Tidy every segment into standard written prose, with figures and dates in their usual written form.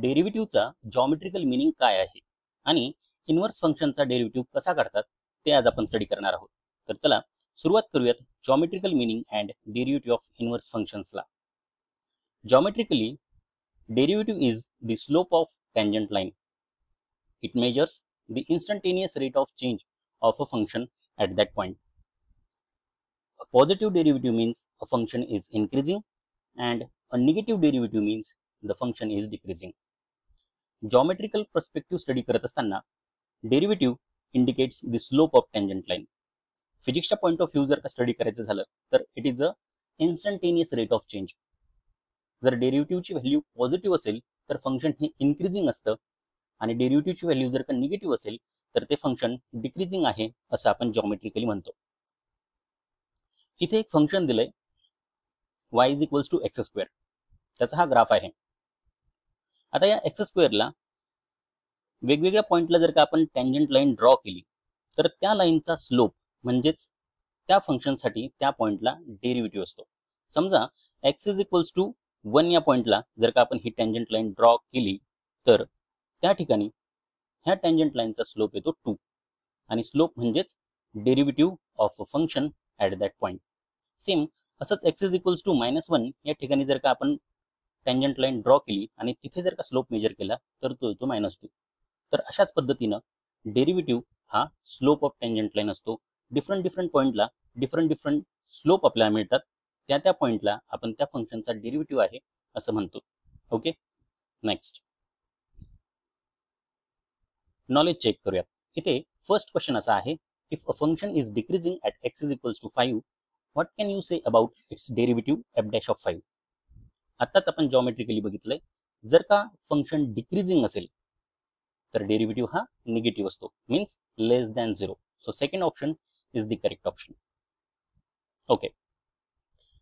डेरिव्हेटिव्हचा geometrical meaning काय आहे आणि इन्व्हर्स फंक्शनचा डेरिव्हेटिव्ह कसा काढतात ते आज आपण स्टडी करणार आहोत. तर चला सुरुवात करूयात geometrical meaning and derivative of inverse फंक्शन्सला. Geometrically derivative is the slope of tangent line. It measures the instantaneous rate of change of a function at that point. A positive derivative means a function is increasing and a negative derivative means the function is decreasing. Geometrical perspective study करत असताना derivative indicates the slope of tangent line. फिजिक्सच्या point of view जर का study करायचं झालं तर it is a instantaneous rate of change. जर डेरिव्हेटिव्हची व्हॅल्यू पॉझिटिव्ह असेल तर फंक्शन हे इन्क्रीजिंग असतं आणि डेरिव्हेटिव्हची व्हॅल्यू जर का निगेटिव्ह असेल तर ते फंक्शन डिक्रीजिंग आहे असं आपण जॉमेट्रिकली म्हणतो. इथे एक फंक्शन दिलंय y is equals to X square. त्याचा हा ग्राफ आहे. आता या एक्स स्क्वेअरला वेगवेगळ्या पॉइंटला जर का आपण टँजंट लाईन ड्रॉ केली तर त्या लाईनचा स्लोप म्हणजेच त्या फंक्शनसाठी त्या पॉइंटला डेरिव्हेटिव्ह असतो. समजा x इज इक्वल्स टू 1 या पॉइंटला जर का आपण ही टँजंट लाईन ड्रॉ केली तर त्या ठिकाणी ह्या टँजंट लाईनचा स्लोप येतो 2 आणि स्लोप म्हणजेच derivative of a function at that point. Same असंच x इज इक्वल्स टू -1 या ठिकाणी जर का आपण टँजंट लाईन ड्रॉ केली आणि तिथे जर का स्लोप मेजर केला तर तो येतो -2. तर अशाच पद्धतीनं डेरिव्हेटिव्ह हा स्लोप ऑफ टँजंट लाईन असतो. डिफरंट पॉइंटला डिफरंट स्लोप आपल्याला मिळतात. त्या पॉइंटला आपण त्या फंक्शनचा डेरिव्हेटिव्ह आहे असं म्हणतो. ओके, नेक्स्ट नॉलेज चेक करूयात. इथे फर्स्ट क्वेश्चन असा आहे, if a function is decreasing at x is equals to 5 what can you say about its derivative f dash of 5. आताच आपण जॉमेट्रिकली बघितलंय, जर का फंक्शन डिक्रीजिंग असेल तर डेरिव्हेटिव्ह हा निगेटिव्ह असतो, means less than 0. So second option is the correct option. Okay,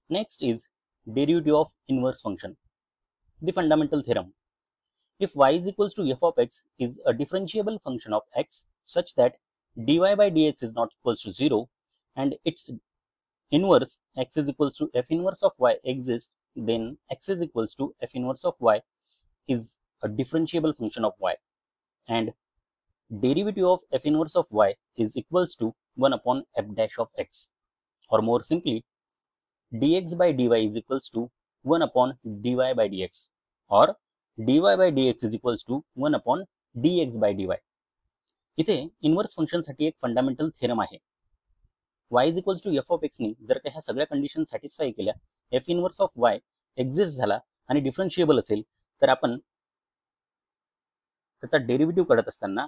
next is derivative of inverse function. The fundamental theorem. If y is equals to f of x is a differentiable function of x such that dy by dx is not equals to 0 and its inverse x is equals to f inverse of y exists, then x is equals to f inverse of y is a differentiable function of y and derivative of f inverse of y is equals to 1 upon f dash of x, or more simply dx by dy is equals to 1 upon dy by dx, or dy by dx is equals to 1 upon dx by dy. इथे inverse function साठी एक fundamental theorem आहे. y is equals to f of x ने जर का ह्या सगळ्या condition satisfy केल्या, f inverse of y exist झाला आणि डिफरन्शिएबल असेल तर आपण त्याचा डेरिव्हेटिव्ह काढत असताना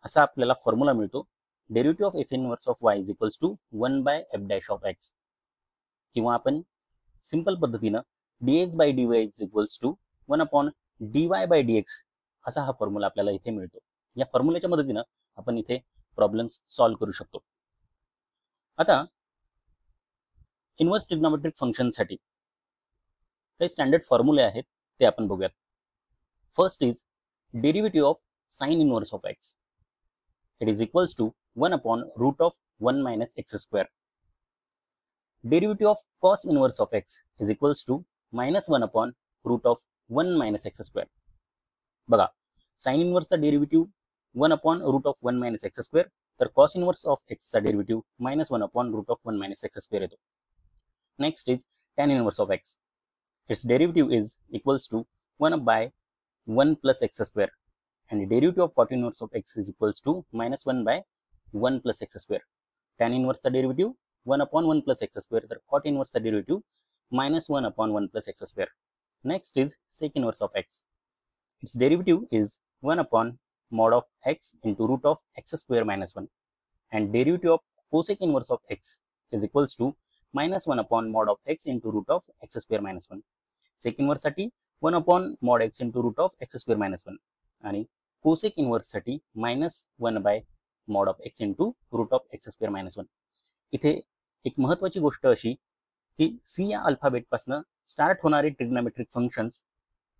असा आपल्याला फॉर्म्युला मिळतो, derivative of f inverse of y is equals to 1 by f dash of x, किंवा आपण सिंपल पद्धतीनं dx by dy is equals to 1 upon dy by dx असा हा फॉर्म्युला आपल्याला इथे मिळतो. या फॉर्म्युल्याच्या मदतीनं आपण इथे प्रॉब्लेम्स सॉल्व्ह करू शकतो. आता इन्व्हर्स ट्रिग्नोमेट्रिक फंक्शन साठी काही स्टँडर्ड फॉर्म्युले आहेत ते आपण बघूयात. First is derivative of sine inverse of x. It is equals to 1 upon root of 1 minus x square. Derivative of cos inverse of x is equals to minus 1 upon root of 1 minus x square. बघा, sin inverse चा derivative 1 upon root of 1 minus x square, तर cos inverse of x चा derivative minus 1 upon root of 1 minus x square येतो. Next is tan inverse of x. Its derivative is equals to 1 by 1 plus x square. And the derivative of cot inverse of x is equals to minus 1 by 1 plus x square. Tan inverse चा derivative 1 upon 1 plus x square, तर cot inverse चा derivative minus 1 upon 1 plus x square. Next is sec inverse of x. Its derivative is 1 upon mod of x into root of x square minus 1. And derivative of cosec inverse of x is equals to minus 1 upon mod of x into root of x square minus 1. Sec inverse साठी 1 upon mod x into root of x square minus 1. आणि cosec inverse साठी -1 by mod of x into root of x square -1. इथे एक महत्वाची गोष्ट अशी की C या अल्फाबेट पासून स्टार्ट होणारे ट्रिग्नोमेट्रिक फंक्शन्स,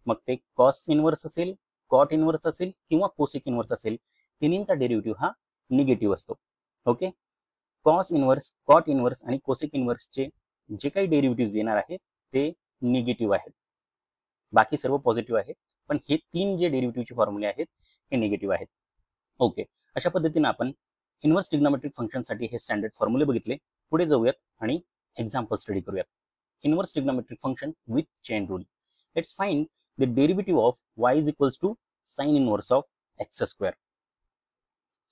मग ते कॉस इन्व्हर्स असेल, कॉट इन्व्हर्स असेल किंवा कोसेक इन्व्हर्स असेल, तिन्हींचा डेरिव्हेटिव्ह हा निगेटिव्ह असतो. Okay, cos inverse, cot inverse आणि कोसेक इन्व्हर्सचे जे काही डेरिव्हेटिव्ह येणार आहेत ते निगेटिव्ह आहेत, बाकी सर्व पॉझिटिव्ह आहेत. पण हे 3 जे डेरिव्हेटिव्हचे फॉर्म्युले आहेत हे निगेटिव्ह आहेत. ओके, अशा पद्धतीने आपण इन्व्हर्स ट्रिग्नोमेट्रिक फंक्शनसाठी हे स्टँडर्ड फॉर्म्युले बघितले. पुढे जाऊयात आणि एक्झाम्पल स्टडी करूयात. Inverse trigonometric function with chain rule. Let's find the derivative of y is equals to sine inverse of x square.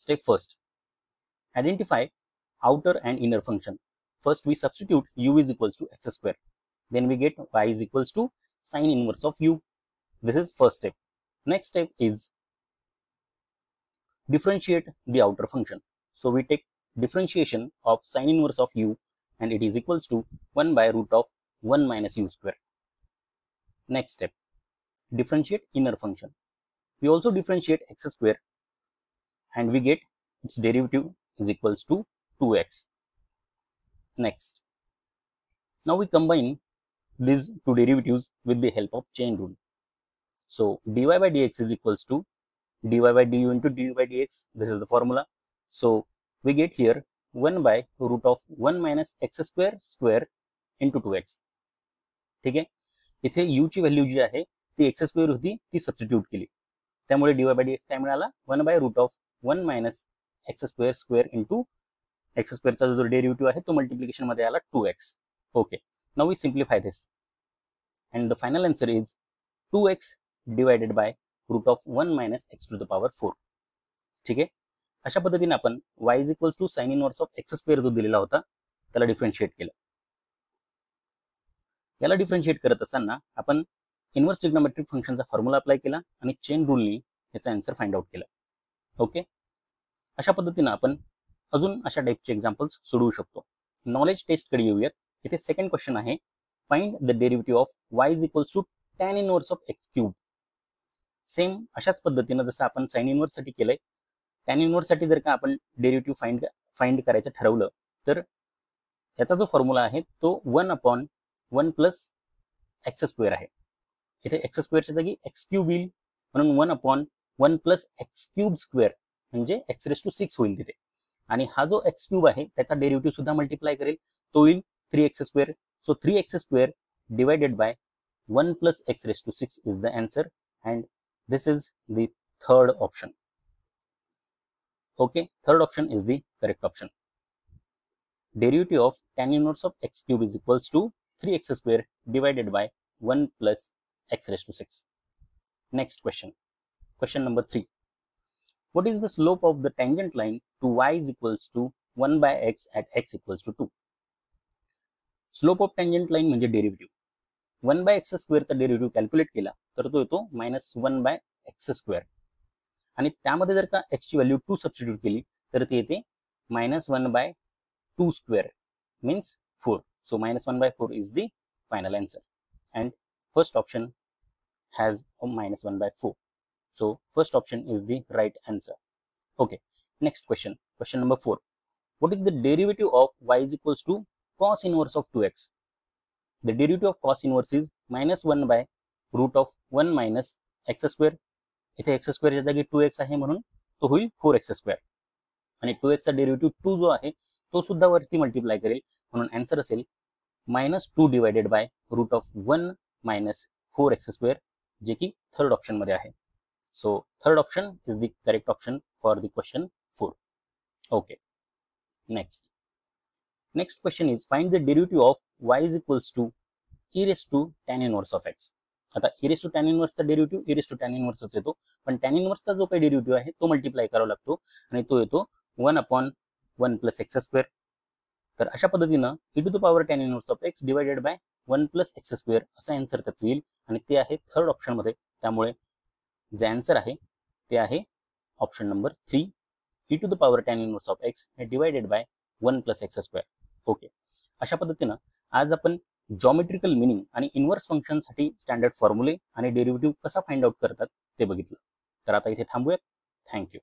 Step first, identify outer and inner function. First we substitute u is equals to x square. Then we get y is equals to sine inverse of u. This is first step. Next step is differentiate the outer function. So we take differentiation of sine inverse of u and it is equals to 1 by root of 1 minus u square. Next step, differentiate inner function. We also differentiate x square and we get its derivative is equals to 2x. Next, now we combine these two derivatives with the help of chain rule. So dy by dx is equals to dy by du into du by dx. This is the formula. So we get here 1 by root of 1 minus x square square into 2x. ठीक आहे, इथे u ची value जी आहे ती x square होती, ती substitute केली, त्यामुळे dy by dx काय मिळाला 1 by root of 1 minus x square square into x square चा जो डेरिव्हेटिव्ह आहे तो मल्टिप्लिकेशन मध्ये आला 2x. Okay, now we simplify this and the final answer is 2x divided by root of 1 minus x to the power 4. ठीक आहे, अशा पद्धतीने आपण y is equals to sin inverse of x square जो दिलेला होता त्याला डिफरन्शिएट केलं. याला डिफरन्शिएट करत असताना आपण इन्व्हर्स ट्रिग्नोमेट्रिक फंक्शनचा फॉर्म्युला अप्लाय केला आणि चेन रूलनी याचा आन्सर फाइंड आउट केला. ओके, अशा पद्धतीने आपण अजून अशा टाइपचे एक्झाम्पल्स सोडवू शकतो. नॉलेज टेस्ट कडे येऊयात. इथे सेकंड क्वेश्चन आहे, find the derivative of y is equals to tan inverse of x cube. Same अशाच पद्धतीने जसं आपण साइन इनवर्स साठी केलंय, tan इनवर्स साठी जर का आपण डेरिव्हेटिव्ह फाइंड करायचं ठरवलं तर याचा जो फॉर्म्युला आहे तो 1/1 प्लस x स्क्वेअर आहे. इथे x स्क्वेअरच्या जागी x क्यूब येईल, म्हणून 1/1 प्लस x क्यूब स्क्वेअर म्हणजे x रेस टू 6 होईल तिथे. आणि हा जो x क्यूब आहे त्याचा डेरिव्हेटिव्ह सुद्धा मल्टिप्लाय करेल, तो येईल 3x square. So 3x square divided by 1 plus x raised to 6 is the answer, and this is the third option. Okay, third option is the correct option. Derivative of tan inverse of x cube is equals to 3x square divided by 1 plus x raised to 6. Next question, question number 3. What is the slope of the tangent line to y is equals to 1 by x at x equals to 2? Slope of tangent line म्हणजे derivative 1 by X स्क्वेअरचा derivative calculate केला तर तो येतो -1 by x square, आणि त्यामध्ये जर का x ची व्हॅल्यू 2 सबस्टिट्यूट केली तर ती येते -1 by 2 square means 4. So -1 by 4 is the final answer, and first option has -1 by 4. So first option is the right answer. Okay, next question, question number 4. What is the derivative of y is equals to cos inverse of 2x. The derivative of cos inverse is -1 by root of 1 minus x square. इथे x square च्या जागी 2x आहे म्हणून तो होईल 4x square, आणि 2x चा derivative 2 जो आहे तो सुद्धा वरती मल्टिप्लाय करेल, म्हणून आन्सर असेल -2 divided by root of 1 minus 4x square, जे की थर्ड ऑप्शन मध्ये आहे. So third option is the correct option for the question 4. Okay, Next question is find the derivative of y is equals to e raised to tan inverse of x. आता e raised to tan inverse चा derivative e raised to tan inverse येतो, पण tan inverse चा जो काही derivative आहे तो multiply करावा लागतो आणि तो येतो 1/1 plus x square. तर अशा पद्धतीने e to the power tan inverse of x divided by 1 plus x square असा आन्सर त्याचा येईल, आणि ते आहे थर्ड ऑप्शन मध्ये. त्यामुळे जे आन्सर आहे ते आहे option number 3, e to the power tan inverse of x divided by 1 plus x square. Okay, अशा पद्धतीने आज आपण जॉमेट्रिकल मिनिंग आणि इन्व्हर्स फंक्शन साठी स्टँडर्ड फॉर्म्युले आणि डेरिव्हेटिव्ह कसा फाइंड आउट करतात ते बघितलं. तर आता इथे थांबूयात. थँक्यू.